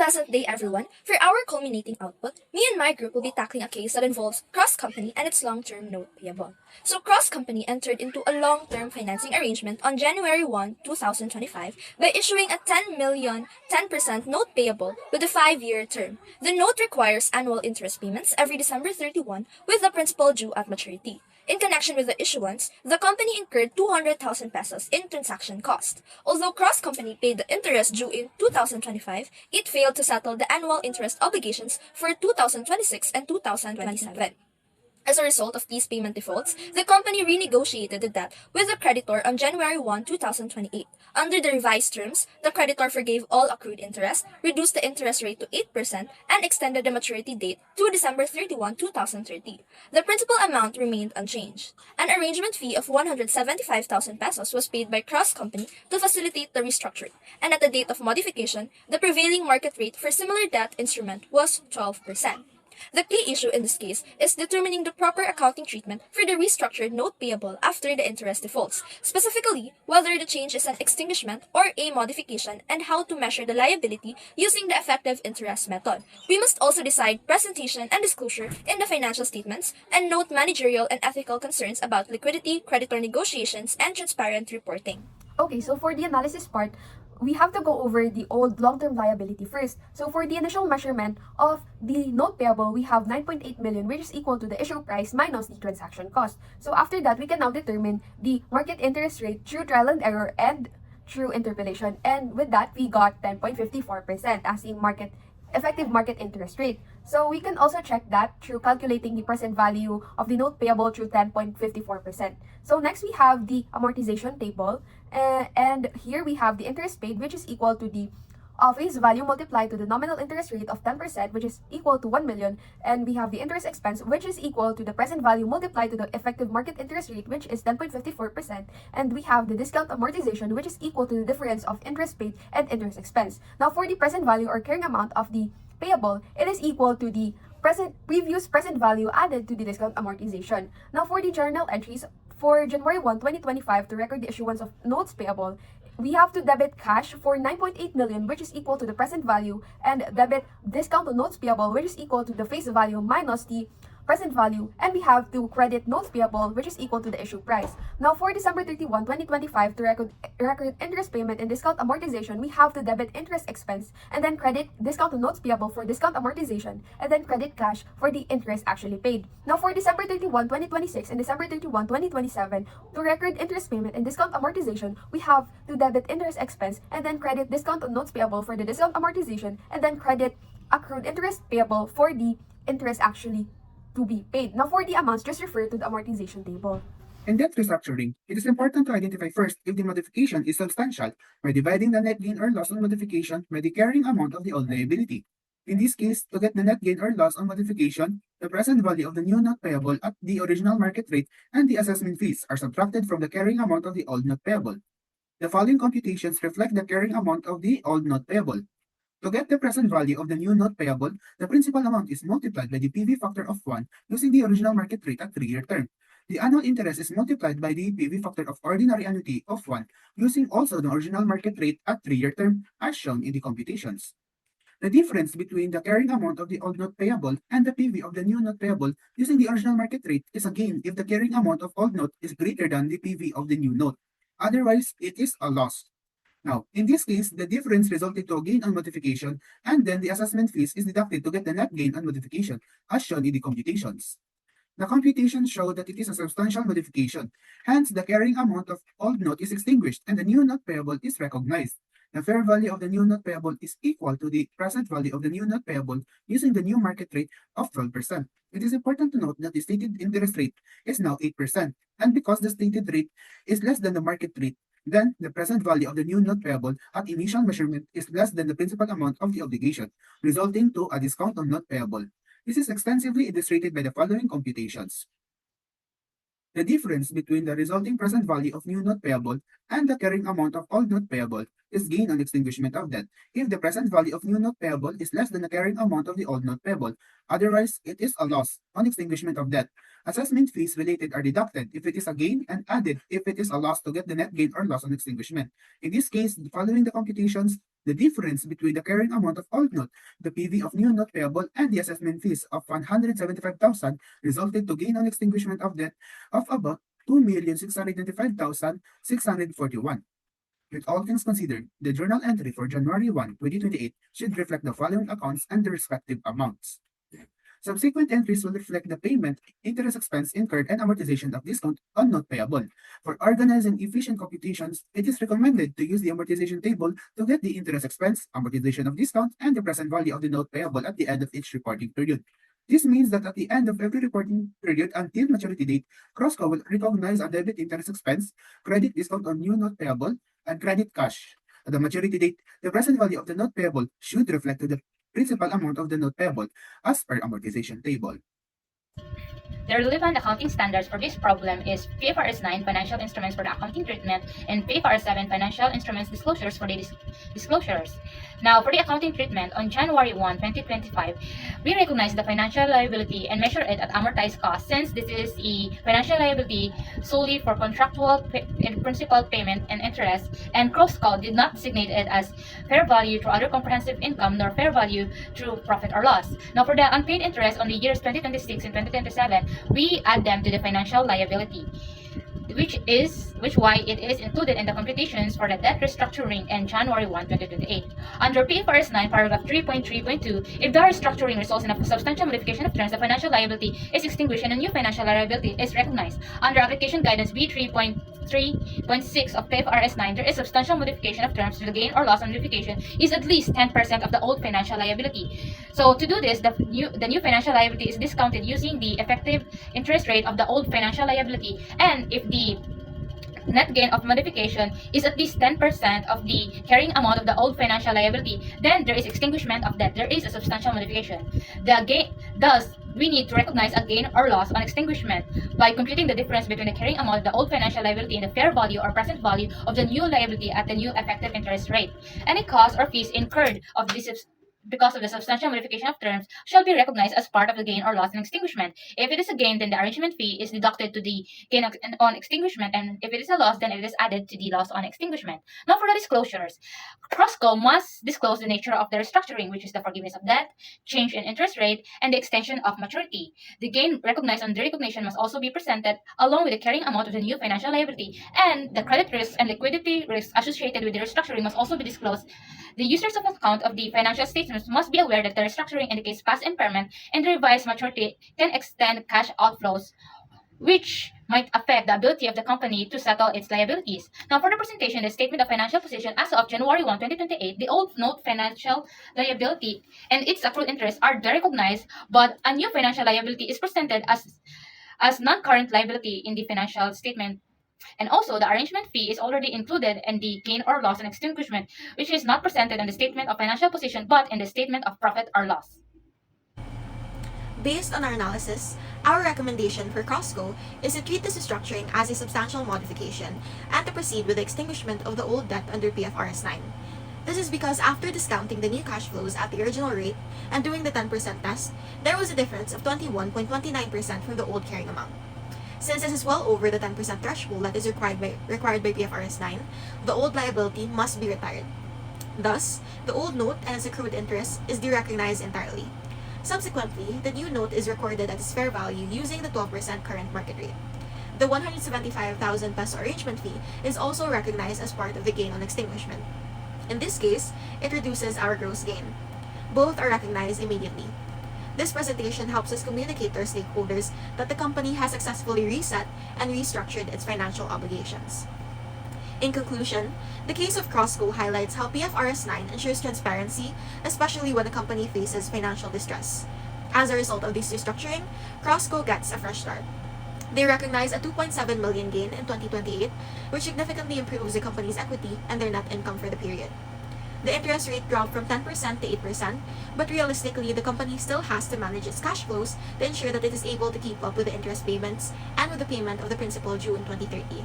pleasant day, everyone. For our culminating output, me and my group will be tackling a case that involves cross-company and its long-term note payable. So cross-company entered into a long-term financing arrangement on January 1, 2025 by issuing a 10 million 10% note payable with a 5-year term. The note requires annual interest payments every December 31 with the principal due at maturity. In connection with the issuance, the company incurred 200,000 pesos in transaction cost. Although Cross Company paid the interest due in 2025, it failed to settle the annual interest obligations for 2026 and 2027. As a result of these payment defaults, the company renegotiated the debt with the creditor on January 1, 2028. Under the revised terms, the creditor forgave all accrued interest, reduced the interest rate to 8%, and extended the maturity date to December 31, 2030. The principal amount remained unchanged. An arrangement fee of 175,000 pesos was paid by Cross Company to facilitate the restructuring, and at the date of modification, the prevailing market rate for similar debt instrument was 12%. The key issue in this case is determining the proper accounting treatment for the restructured note payable after the interest defaults, specifically whether the change is an extinguishment or a modification and how to measure the liability using the effective interest method. We must also decide presentation and disclosure in the financial statements and note managerial and ethical concerns about liquidity, creditor negotiations, and transparent reporting. Okay, so for the analysis part, we have to go over the old long-term liability first. So for the initial measurement of the note payable, we have 9.8 million, which is equal to the issue price minus the transaction cost. So after that, we can now determine the market interest rate through trial and error and through interpolation. And with that, we got 10.54% as the effective market interest rate. So we can also check that through calculating the present value of the note payable through 10.54%. So next we have the amortization table, and here we have the interest paid, which is equal to the face value multiplied to the nominal interest rate of 10%, which is equal to 1 million, and we have the interest expense, which is equal to the present value multiplied to the effective market interest rate, which is 10.54%, and we have the discount amortization, which is equal to the difference of interest paid and interest expense. Now for the present value or carrying amount of the payable, it is equal to the previous present value added to the discount amortization. Now for the journal entries, for January 1, 2025, to record the issuance of notes payable, we have to debit cash for 9.8 million, which is equal to the present value, and debit discount on notes payable, which is equal to the face value minus the present value, and we have to credit notes payable, which is equal to the issue price. Now for December 31, 2025, to record interest payment and discount amortization, we have to debit interest expense and then credit discount on notes payable for discount amortization and then credit cash for the interest actually paid. Now for December 31, 2026 and December 31, 2027, to record interest payment and discount amortization, we have to debit interest expense and then credit discount on notes payable for the discount amortization and then credit accrued interest payable for the interest actually to be paid. Now for the amounts, just refer to the amortization table. In debt restructuring, it is important to identify first if the modification is substantial by dividing the net gain or loss on modification by the carrying amount of the old liability. In this case, to get the net gain or loss on modification, the present value of the new note payable at the original market rate and the assessment fees are subtracted from the carrying amount of the old note payable. The following computations reflect the carrying amount of the old note payable. To get the present value of the new note payable, the principal amount is multiplied by the PV factor of 1 using the original market rate at 3-year term. The annual interest is multiplied by the PV factor of ordinary annuity of 1 using also the original market rate at 3-year term as shown in the computations. The difference between the carrying amount of the old note payable and the PV of the new note payable using the original market rate is a gain if the carrying amount of old note is greater than the PV of the new note. Otherwise, it is a loss. Now, in this case, the difference resulted to a gain on modification, and then the assessment fees is deducted to get the net gain on modification, as shown in the computations. The computations show that it is a substantial modification. Hence, the carrying amount of old note is extinguished and the new note payable is recognized. The fair value of the new note payable is equal to the present value of the new note payable using the new market rate of 12%. It is important to note that the stated interest rate is now 8%, and because the stated rate is less than the market rate, then the present value of the new note payable at initial measurement is less than the principal amount of the obligation, resulting to a discount on note payable. This is extensively illustrated by the following computations. The difference between the resulting present value of new note payable and the carrying amount of old note payable is gain on extinguishment of debt if the present value of new note payable is less than the carrying amount of the old note payable. Otherwise, it is a loss on extinguishment of debt, Assessment fees related are deducted if it is a gain and added if it is a loss to get the net gain or loss on extinguishment. In this case, following the computations, the difference between the carrying amount of old note, the PV of new note payable, and the assessment fees of 175,000 resulted to gain on extinguishment of debt of about 2,695,641. With all things considered, the journal entry for January 1, 2028 should reflect the following accounts and the respective amounts. Subsequent entries will reflect the payment, interest expense incurred, and amortization of discount on note payable. For organizing efficient computations, it is recommended to use the amortization table to get the interest expense, amortization of discount, and the present value of the note payable at the end of each reporting period. This means that at the end of every reporting period until maturity date, Crossco will recognize a debit interest expense, credit discount on new note payable, and credit cash. At the maturity date, the present value of the note payable should reflect to the principal amount of the note payable as per amortization table. The relevant accounting standards for this problem is PFRS 9 Financial Instruments for the Accounting Treatment and PFRS 7 Financial Instruments Disclosures for the disclosures. Now, for the accounting treatment, on January 1, 2025, we recognize the financial liability and measure it at amortized cost since this is a financial liability solely for contractual principal payment and interest, and Crossco did not designate it as fair value through other comprehensive income nor fair value through profit or loss. Now, for the unpaid interest on the years 2026 and 2027, we add them to the financial liability, which why it is included in the computations for the debt restructuring in January 1, 2028. Under PFRS 9, paragraph 3.3.2, if the restructuring results in a substantial modification of terms, the financial liability is extinguished and a new financial liability is recognized. Under application guidance B3.3.6 of PFRS 9, there is substantial modification of terms to the gain or loss on modification is at least 10% of the old financial liability. So to do this, the new financial liability is discounted using the effective interest rate of the old financial liability, and if the net gain of modification is at least 10% of the carrying amount of the old financial liability, then there is extinguishment of debt. There is a substantial modification. Thus, we need to recognize a gain or loss on extinguishment by computing the difference between the carrying amount of the old financial liability and the fair value or present value of the new liability at the new effective interest rate. Any costs or fees incurred of this because of the substantial modification of terms shall be recognized as part of the gain or loss on extinguishment. If it is a gain, then the arrangement fee is deducted to the gain on extinguishment, and if it is a loss, then it is added to the loss on extinguishment. Now for the disclosures, Crossco must disclose the nature of the restructuring, which is the forgiveness of debt, change in interest rate, and the extension of maturity. The gain recognized on the recognition must also be presented along with the carrying amount of the new financial liability, and the credit risks and liquidity risks associated with the restructuring must also be disclosed. The users of account of the financial statements must be aware that the restructuring indicates past impairment and the revised maturity can extend cash outflows, which might affect the ability of the company to settle its liabilities. Now, for the presentation, the statement of financial position as of January 1, 2028, the old note financial liability and its accrued interest are recognized, but a new financial liability is presented as non-current liability in the financial statement. And also, the arrangement fee is already included in the gain or loss and extinguishment, which is not presented in the statement of financial position but in the statement of profit or loss. Based on our analysis, our recommendation for Crossco is to treat this restructuring as a substantial modification and to proceed with the extinguishment of the old debt under PFRS 9. This is because after discounting the new cash flows at the original rate and doing the 10% test, there was a difference of 21.29% from the old carrying amount. Since this is well over the 10% threshold that is required by PFRS 9, the old liability must be retired. Thus, the old note and its accrued interest is derecognized entirely. Subsequently, the new note is recorded at its fair value using the 12% current market rate. The 175,000 peso arrangement fee is also recognized as part of the gain on extinguishment. In this case, it reduces our gross gain. Both are recognized immediately. This presentation helps us communicate to our stakeholders that the company has successfully reset and restructured its financial obligations. In conclusion, the case of Crossco highlights how PFRS 9 ensures transparency, especially when a company faces financial distress. As a result of this restructuring, Crossco gets a fresh start. They recognize a 2.7 million gain in 2028, which significantly improves the company's equity and their net income for the period. The interest rate dropped from 10% to 8%, but realistically, the company still has to manage its cash flows to ensure that it is able to keep up with the interest payments and with the payment of the principal due in 2030.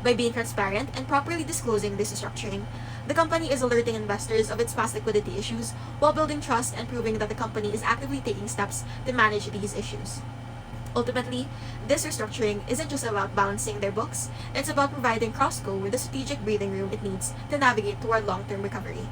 By being transparent and properly disclosing this restructuring, the company is alerting investors of its past liquidity issues while building trust and proving that the company is actively taking steps to manage these issues. Ultimately, this restructuring isn't just about balancing their books, it's about providing Costco with the strategic breathing room it needs to navigate toward long-term recovery.